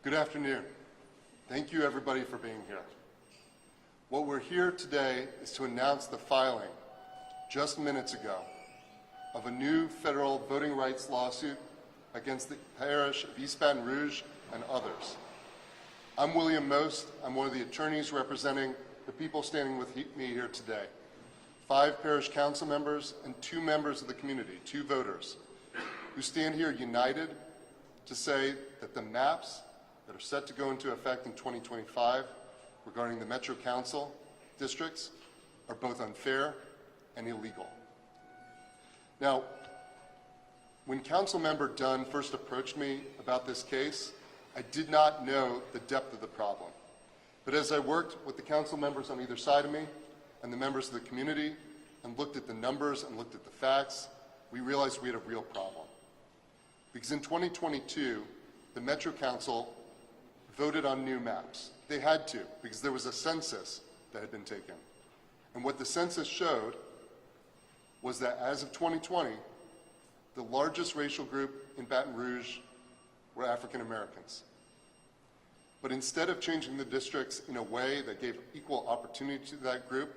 Good afternoon. Thank you everybody for being here. What we're here today is to announce the filing, just minutes ago, of a new federal voting rights lawsuit against the parish of East Baton Rouge and others. I'm William Most. I'm one of the attorneys representing the people standing with me here today. 5 parish council members and 2 members of the community, 2 voters, who stand here united to say that the maps that are set to go into effect in 2025 regarding the Metro Council districts are both unfair and illegal. Now, when Councilmember Dunn first approached me about this case, I did not know the depth of the problem. But as I worked with the council members on either side of me and the members of the community and looked at the numbers and looked at the facts, we realized we had a real problem. Because in 2022, the Metro Council voted on new maps. They had to, because there was a census that had been taken. And what the census showed was that as of 2020, the largest racial group in Baton Rouge were African Americans. But instead of changing the districts in a way that gave equal opportunity to that group,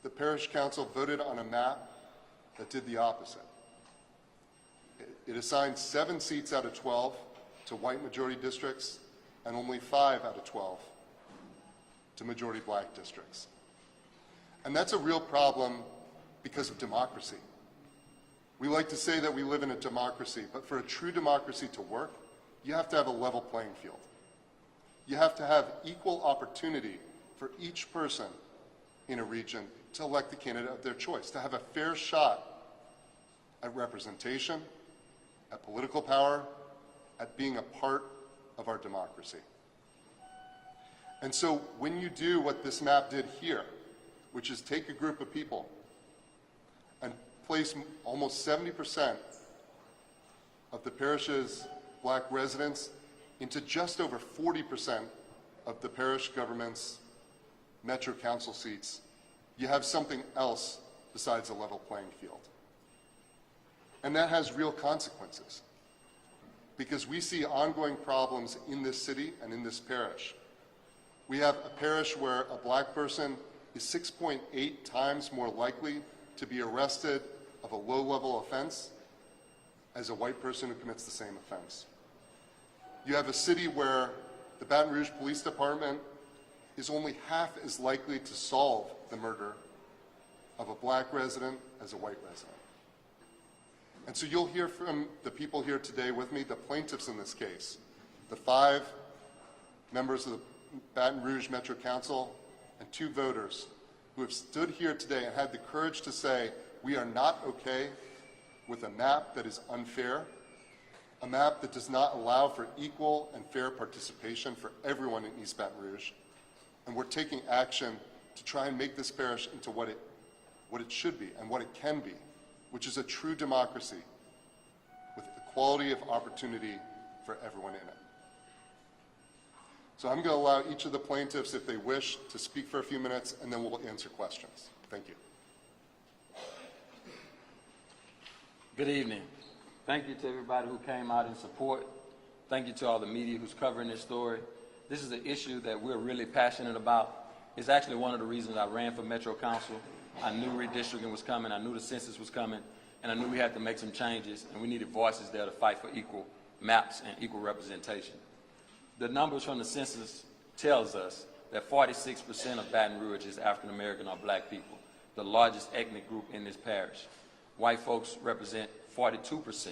the parish council voted on a map that did the opposite. It assigned 7 seats out of 12 to white majority districts and only 5 out of 12 to majority black districts. And that's a real problem because of democracy. We like to say that we live in a democracy, but for a true democracy to work, you have to have a level playing field. You have to have equal opportunity for each person in a region to elect the candidate of their choice, to have a fair shot at representation, at political power, at being a part of our democracy. And so when you do what this map did here, which is take a group of people and place almost 70% of the parish's black residents into just over 40% of the parish government's Metro Council seats, you have something else besides a level playing field. And that has real consequences, because we see ongoing problems in this city and in this parish. We have a parish where a black person is 6.8 times more likely to be arrested of a low-level offense as a white person who commits the same offense. You have a city where the Baton Rouge Police Department is only half as likely to solve the murder of a black resident as a white resident. And so you'll hear from the people here today with me, the plaintiffs in this case, the 5 members of the Baton Rouge Metro Council and 2 voters who have stood here today and had the courage to say, we are not okay with a map that is unfair, a map that does not allow for equal and fair participation for everyone in East Baton Rouge. And we're taking action to try and make this parish into what it should be and what it can be, which is a true democracy with equality of opportunity for everyone in it. So I'm going to allow each of the plaintiffs, if they wish, to speak for a few minutes, and then we'll answer questions. Thank you. Good evening. Thank you to everybody who came out in support. Thank you to all the media who's covering this story. This is an issue that we're really passionate about. It's actually one of the reasons I ran for Metro Council. I knew redistricting was coming, I knew the census was coming, and I knew we had to make some changes, and we needed voices there to fight for equal maps and equal representation. The numbers from the census tells us that 46% of Baton Rouge is African American or black people, the largest ethnic group in this parish. White folks represent 42%,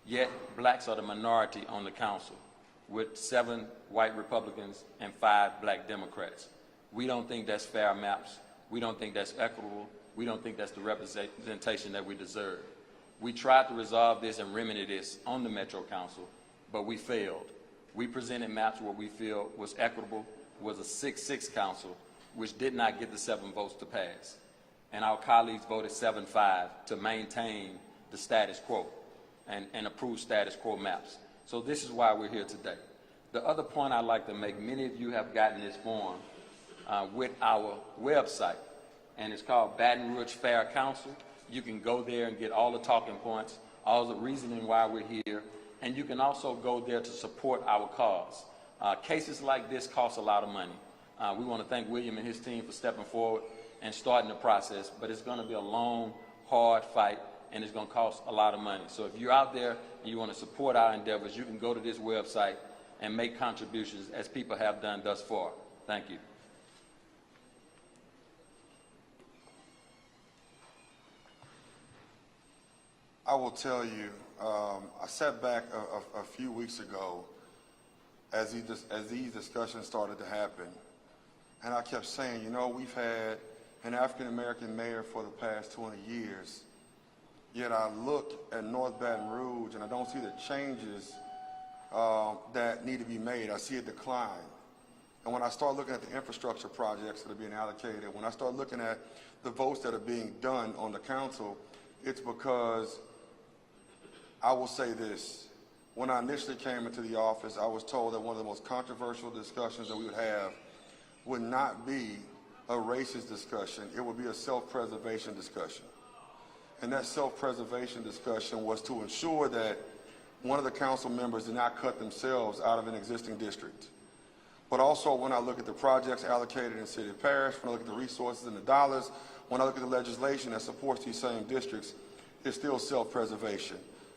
yet blacks are the minority on the council, with 7 white Republicans and 5 black Democrats. We don't think that's fair maps. We don't think that's equitable. We don't think that's the representation that we deserve. We tried to resolve this and remedy this on the Metro Council, but we failed. We presented maps where we feel was equitable, was a 6-6 council, which did not get the 7 votes to pass. And our colleagues voted 7-5 to maintain the status quo and approve status quo maps. So this is why we're here today. The other point I'd like to make, many of you have gotten this form with our website, and it's called Baton Rouge Fair Council. You can go there and get all the talking points, all the reasoning why we're here, and you can also go there to support our cause. Cases like this cost a lot of money. We want to thank William and his team for stepping forward and starting the process, but it's going to be a long, hard fight, and it's going to cost a lot of money. So if you're out there and you want to support our endeavors, you can go to this website and make contributions as people have done thus far. Thank you. I will tell you, I sat back a few weeks ago as these discussions started to happen, and I kept saying, you know, we've had an African-American mayor for the past 20 years, yet I look at North Baton Rouge and I don't see the changes that need to be made. I see a decline. And when I start looking at the infrastructure projects that are being allocated, when I start looking at the votes that are being done on the council, it's because I will say this. When I initially came into the office, I was told that one of the most controversial discussions that we would have would not be a racist discussion. It would be a self-preservation discussion. And that self-preservation discussion was to ensure that one of the council members did not cut themselves out of an existing district. But also when I look at the projects allocated in city and parish, when I look at the resources and the dollars, when I look at the legislation that supports these same districts, it's still self-preservation.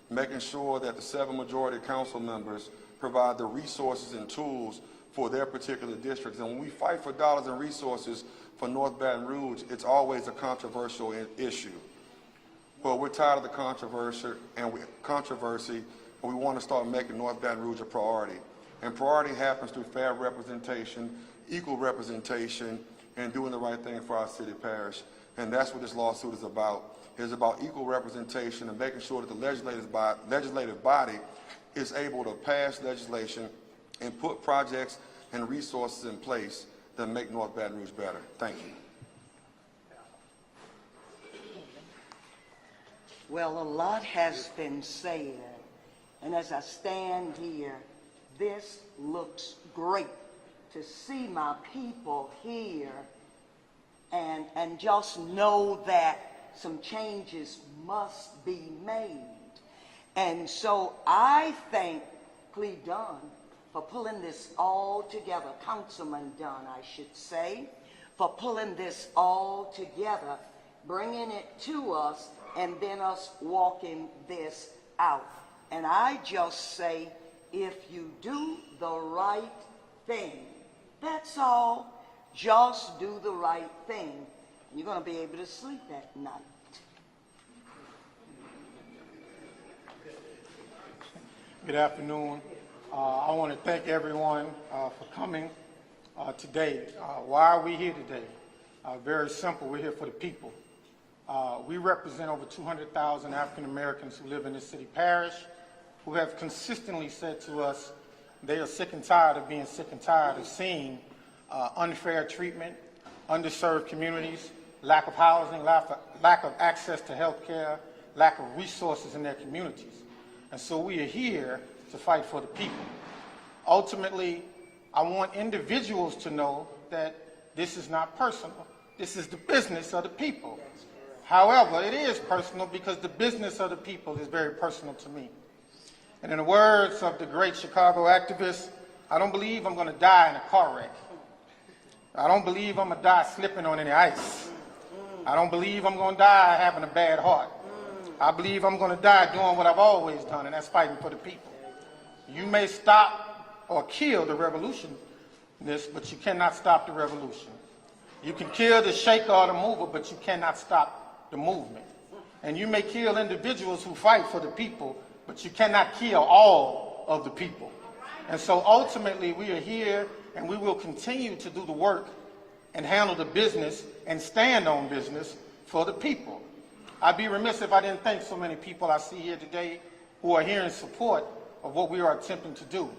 Making sure that the 7 majority council members provide the resources and tools for their particular districts. And when we fight for dollars and resources for North Baton Rouge, it's always a controversial issue. Well, we're tired of the controversy, and we want to start making North Baton Rouge a priority. And priority happens through fair representation, equal representation, and doing the right thing for our city parish. And that's what this lawsuit is about. It's about equal representation and making sure that the legislative body is able to pass legislation and put projects and resources in place that make North Baton Rouge better. Thank you. Well, a lot has been said, and as I stand here, this looks great to see my people here and just know that some changes must be made. And so I thank Cleve Dunn for pulling this all together, Councilman Dunn, I should say, for pulling this all together, bringing it to us, and then us walking this out. And I just say, if you do the right thing, that's all. Just do the right thing. And you're going to be able to sleep at night. Good afternoon. I want to thank everyone for coming today. Why are we here today? Very simple. We're here for the people. We represent over 200,000 African Americans who live in this city parish, who have consistently said to us they are sick and tired of being sick and tired of seeing unfair treatment, underserved communities, lack of housing, lack of access to health care, lack of resources in their communities. And so we are here to fight for the people. Ultimately, I want individuals to know that this is not personal. This is the business of the people. However, it is personal because the business of the people is very personal to me. And in the words of the great Chicago activist, I don't believe I'm going to die in a car wreck. I don't believe I'm going to die slipping on any ice. I don't believe I'm going to die having a bad heart. I believe I'm going to die doing what I've always done, and that's fighting for the people. You may stop or kill the revolutionists, but you cannot stop the revolution. You can kill the shaker or the mover, but you cannot stop the movement. And you may kill individuals who fight for the people, but you cannot kill all of the people. And so ultimately we are here and we will continue to do the work and handle the business and stand on business for the people. I'd be remiss if I didn't thank so many people I see here today who are here in support of what we are attempting to do.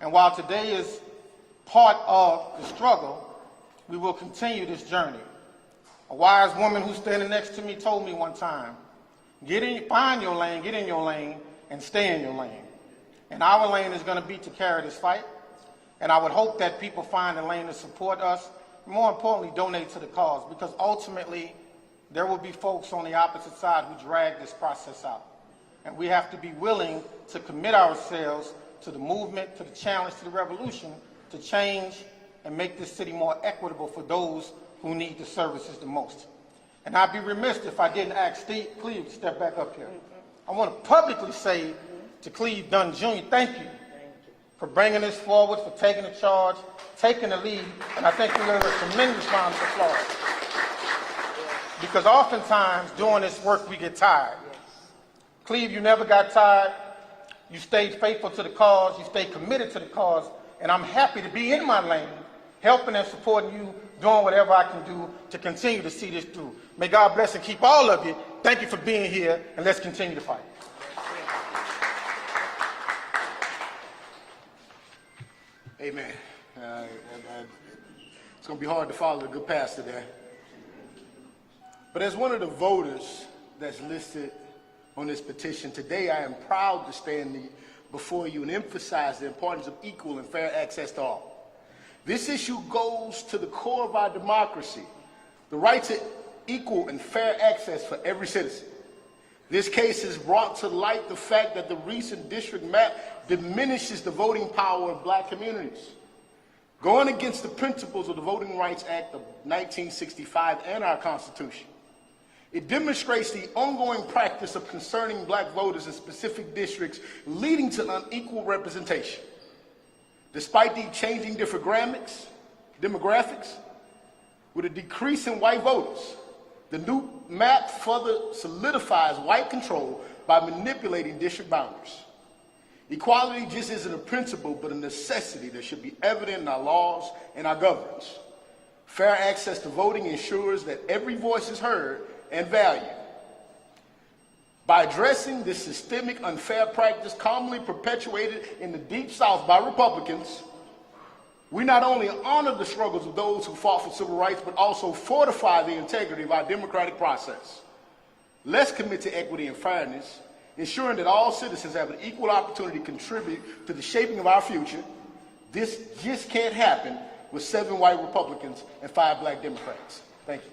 And while today is part of the struggle, we will continue this journey. A wise woman who's standing next to me told me one time, find your lane, get in your lane, and stay in your lane. And our lane is going to be to carry this fight. And I would hope that people find a lane to support us, more importantly, donate to the cause, because ultimately there will be folks on the opposite side who drag this process out. And we have to be willing to commit ourselves to the movement, to the challenge, to the revolution, to change and make this city more equitable for those who need the services the most. And I'd be remiss if I didn't ask Steve Cleve to step back up here. I want to publicly say to Cleve Dunn Jr., thank you for bringing this forward, for taking the charge, taking the lead, and I think we deserve a tremendous round of applause. Because oftentimes doing this work we get tired. Cleve, you never got tired. You stayed faithful to the cause. You stayed committed to the cause. And I'm happy to be in my lane, helping and supporting you, doing whatever I can do to continue to see this through. May God bless and keep all of you. Thank you for being here, and let's continue to fight. Amen. It's going to be hard to follow the good pastor there. But as one of the voters that's listed on this petition, today I am proud to stand before you and emphasize the importance of equal and fair access to all. This issue goes to the core of our democracy, the right to equal and fair access for every citizen. This case has brought to light the fact that the recent district map diminishes the voting power of black communities, going against the principles of the Voting Rights Act of 1965 and our Constitution. It demonstrates the ongoing practice of concerning black voters in specific districts, leading to unequal representation. Despite the changing demographics, with a decrease in white voters, the new map further solidifies white control by manipulating district boundaries. Equality just isn't a principle, but a necessity that should be evident in our laws and our governance. Fair access to voting ensures that every voice is heard and valued. By addressing this systemic unfair practice commonly perpetuated in the Deep South by Republicans, we not only honor the struggles of those who fought for civil rights, but also fortify the integrity of our democratic process. Let's commit to equity and fairness, ensuring that all citizens have an equal opportunity to contribute to the shaping of our future. This just can't happen with 7 white Republicans and 5 black Democrats. Thank you.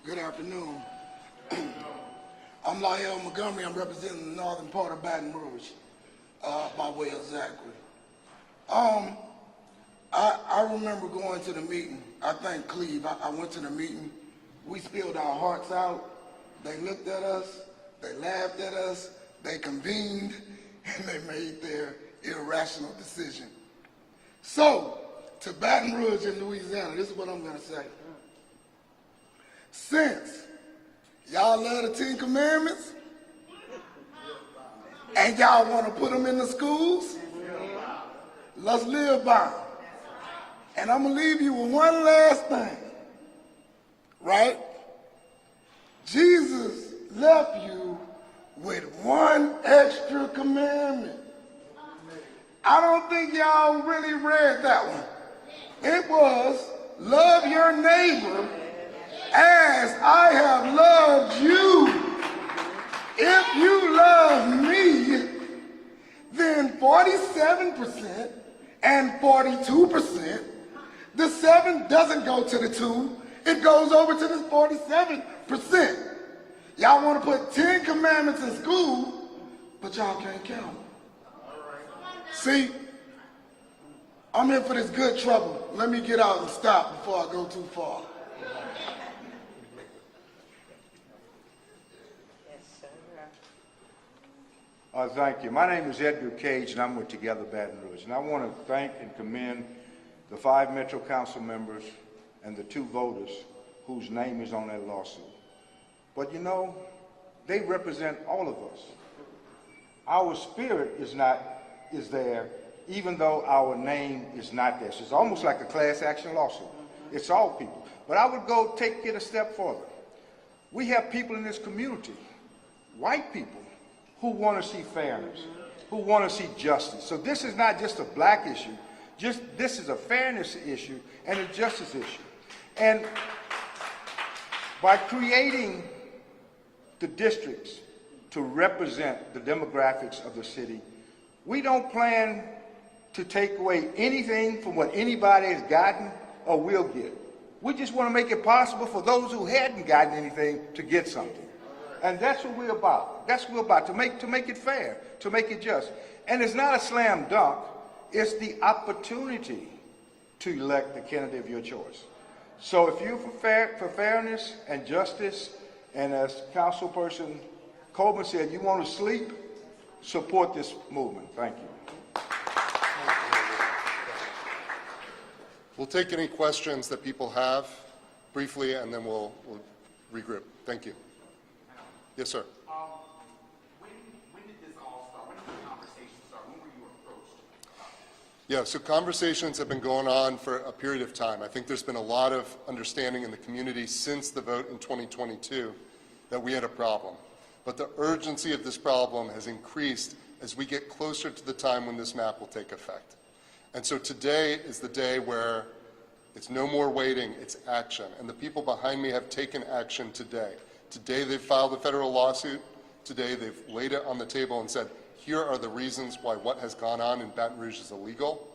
Good afternoon. I'm Lael Montgomery. I'm representing the northern part of Baton Rouge by way of Zachary. I remember going to the meeting. I thank Cleve. I went to the meeting. We spilled our hearts out. They looked at us. They laughed at us. They convened, and they made their irrational decision. So, to Baton Rouge in Louisiana, this is what I'm going to say. Since y'all love the 10 Commandments, and y'all want to put them in the schools, let's live by them. And I'm going to leave you with one last thing, right? Jesus left you with one extra commandment. I don't think y'all really read that one. It was, love your neighbor as I have loved you. If you love me, then 47% and 42%, the 7 doesn't go to the 2, it goes over to the 47%. Y'all want to put 10 commandments in school, but y'all can't count them. See, I'm here for this good trouble. Let me get out and stop before I go too far. Thank you. My name is Edgar Cage, and I'm with Together Baton Rouge. And I want to thank and commend the 5 Metro Council members and the 2 voters whose name is on that lawsuit. But you know, they represent all of us. Our spirit is there, even though our name is not there. So it's almost like a class action lawsuit. It's all people. But I would go take it a step further. We have people in this community, white people, who want to see fairness, who want to see justice. So this is not just a black issue. This is a fairness issue and a justice issue. And by creating the districts to represent the demographics of the city, we don't plan to take away anything from what anybody has gotten or will get. We just want to make it possible for those who hadn't gotten anything to get something. And that's what we're about. That's what we're about, to make it fair, to make it just. And it's not a slam dunk. It's the opportunity to elect the candidate of your choice. So if you're for fairness and justice, and as Councilperson Coleman said, you want to sleep, support this movement. Thank you. We'll take any questions that people have briefly, and then we'll regroup. Thank you. Yes, sir. When did this all start? When did the conversation start? When were you approached? Yeah, so conversations have been going on for a period of time. I think there's been a lot of understanding in the community since the vote in 2022 that we had a problem. But the urgency of this problem has increased as we get closer to the time when this map will take effect. And so today is the day where it's no more waiting, it's action. And the people behind me have taken action today. Today they've filed a federal lawsuit. Today they've laid it on the table and said, here are the reasons why what has gone on in Baton Rouge is illegal,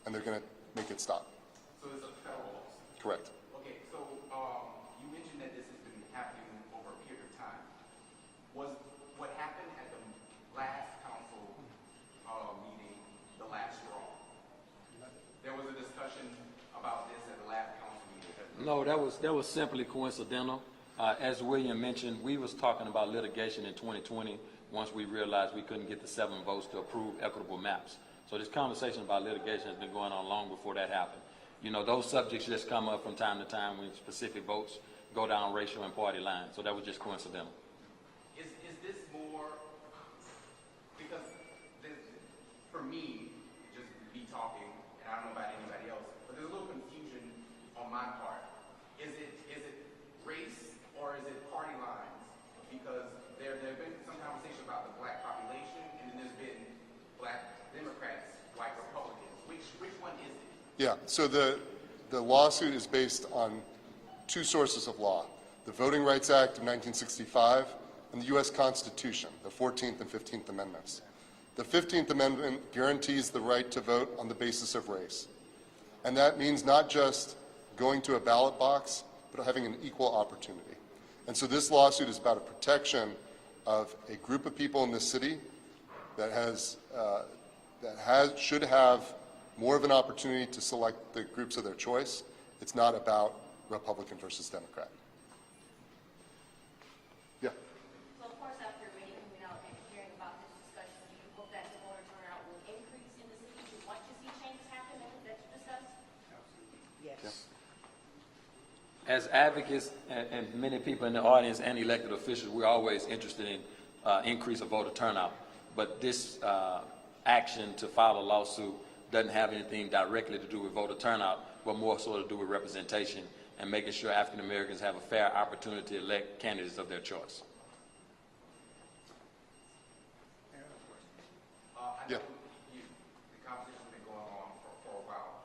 and they're going to make it stop. So it's a federal lawsuit? Correct. Okay, so you mentioned that this has been happening over a period of time. Was what happened at the last council meeting the last straw? There was a discussion about this at the last council meeting. No, that was simply coincidental. As William mentioned, we was talking about litigation in 2020 once we realized we couldn't get the 7 votes to approve equitable maps. So this conversation about litigation has been going on long before that happened. You know, those subjects just come up from time to time when specific votes go down racial and party lines. So that was just coincidental. Is this more, because for me, just me talking, and I don't know about anybody else, but there's a little confusion on my part. Is it race or is it party lines? Because there have been some conversation about the black population, and then there's been black Democrats, white Republicans. Which one is it? Yeah, so the lawsuit is based on 2 sources of law, the Voting Rights Act of 1965 and the U.S. Constitution, the 14th and 15th Amendments. The 15th Amendment guarantees the right to vote on the basis of race. And that means not just going to a ballot box, but having an equal opportunity. And so this lawsuit is about a protection of a group of people in this city that should have more of an opportunity to select the groups of their choice. It's not about Republican versus Democrat. Yeah. So of course, after many coming out and hearing about this discussion, do you hope that the voter turnout will increase in the city? Do you want to see changes happen that you discussed? Yes. As advocates and many people in the audience and elected officials, we're always interested in increase of voter turnout. But this action to file a lawsuit doesn't have anything directly to do with voter turnout, but more so to do with representation and making sure African Americans have a fair opportunity to elect candidates of their choice. I know the conversation's been going on for a while.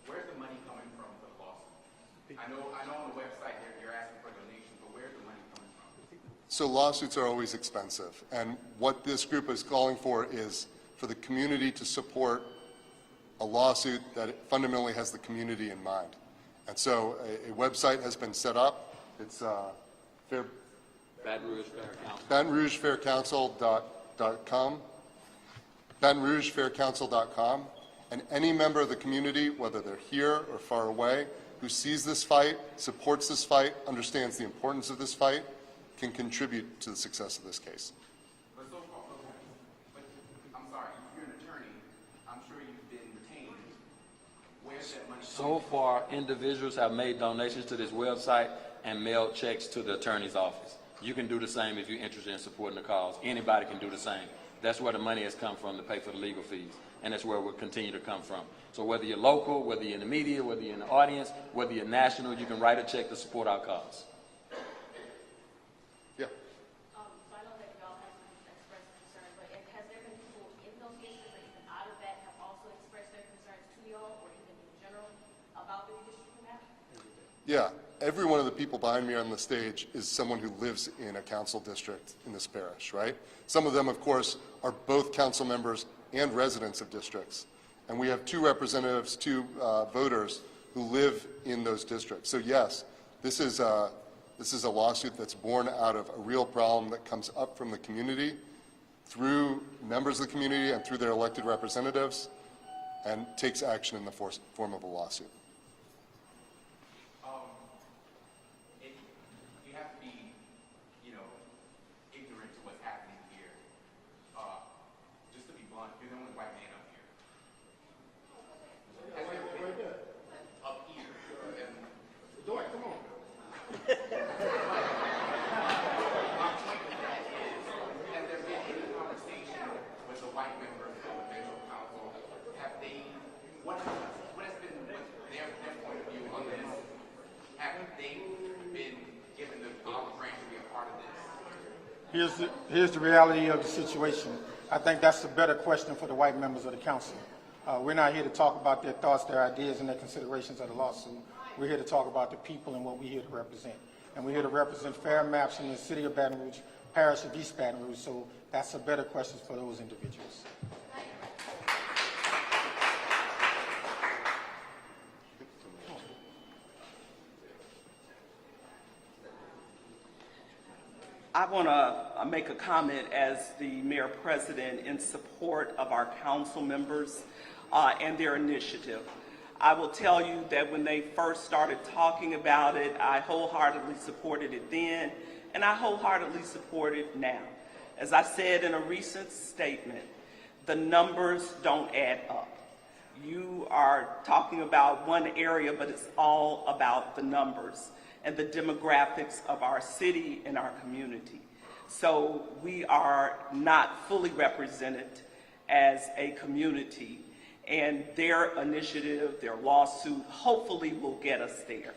Where's the money coming from for the lawsuit? I know on the website you're asking for donations, but where's the money coming from? So lawsuits are always expensive. And what this group is calling for is for the community to support a lawsuit that fundamentally has the community in mind. And so a website has been set up. It's Baton Rouge Fair Council. BatonRougeFairCouncil.com. BatonRougeFairCouncil.com. And any member of the community, whether they're here or far away, who sees this fight, supports this fight, understands the importance of this fight, can contribute to the success of this case. But so far, but I'm sorry, you're an attorney. I'm sure you've been retained. Where's that money coming So far, individuals have made donations to this website and mailed checks to the attorney's office. You can do the same if you're interested in supporting the cause. Anybody can do the same. That's where the money has come from to pay for the legal fees, and that's where it will continue to come from. So whether you're local, whether you're in the media, whether you're in the audience, whether you're national, you can write a check to support our cause. Yeah. So I know that y'all have expressed concern, but has there been people in those districts or even out of that have also expressed their concerns to y'all or even in general about the redistricting map? Yeah, every one of the people behind me on the stage is someone who lives in a council district in this parish, right? Some of them, of course, are both council members and residents of districts. And we have 2 representatives, 2 voters who live in those districts. So yes, this is a lawsuit that's born out of a real problem that comes up from the community through members of the community and through their elected representatives, and takes action in the form of a lawsuit. You have to be, ignorant to what's happening here. Just to be blunt, you're the only white man up here. Has there been up here? Dwight, come on. Has there been any conversation with the white members of the Metro Council? Have they, what has been their point of view on this? Have they been given the olive branch to be a part of this? Here's the reality of the situation. I think that's a better question for the white members of the council. We're not here to talk about their thoughts, their ideas, and their considerations of the lawsuit. We're here to talk about the people and what we're here to represent. And we're here to represent fair maps in the city of Baton Rouge, parish of East Baton Rouge, so that's a better question for those individuals. I want to make a comment as the Mayor President in support of our council members and their initiative. I will tell you that when they first started talking about it, I wholeheartedly supported it then, and I wholeheartedly support it now. As I said in a recent statement, the numbers don't add up. You are talking about one area, but it's all about the numbers and the demographics of our city and our community. So we are not fully represented as a community, and their initiative, their lawsuit, hopefully will get us there.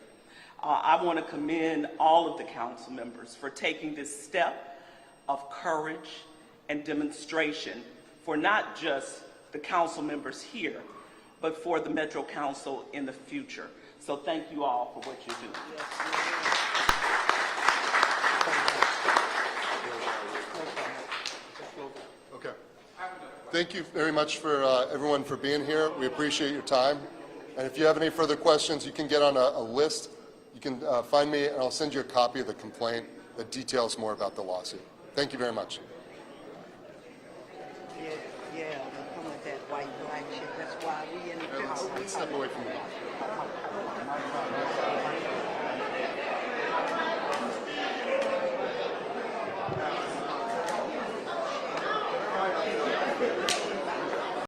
I want to commend all of the council members for taking this step of courage and demonstration for not just the council members here, but for the Metro Council in the future. So thank you all for what you're doing. Okay. Thank you very much for everyone for being here. We appreciate your time. And if you have any further questions, you can get on a list. You can find me, and I'll send you a copy of the complaint that details more about the lawsuit. Thank you very much. Yeah, they come with that white black shit. That's why we in the Let's step away from me.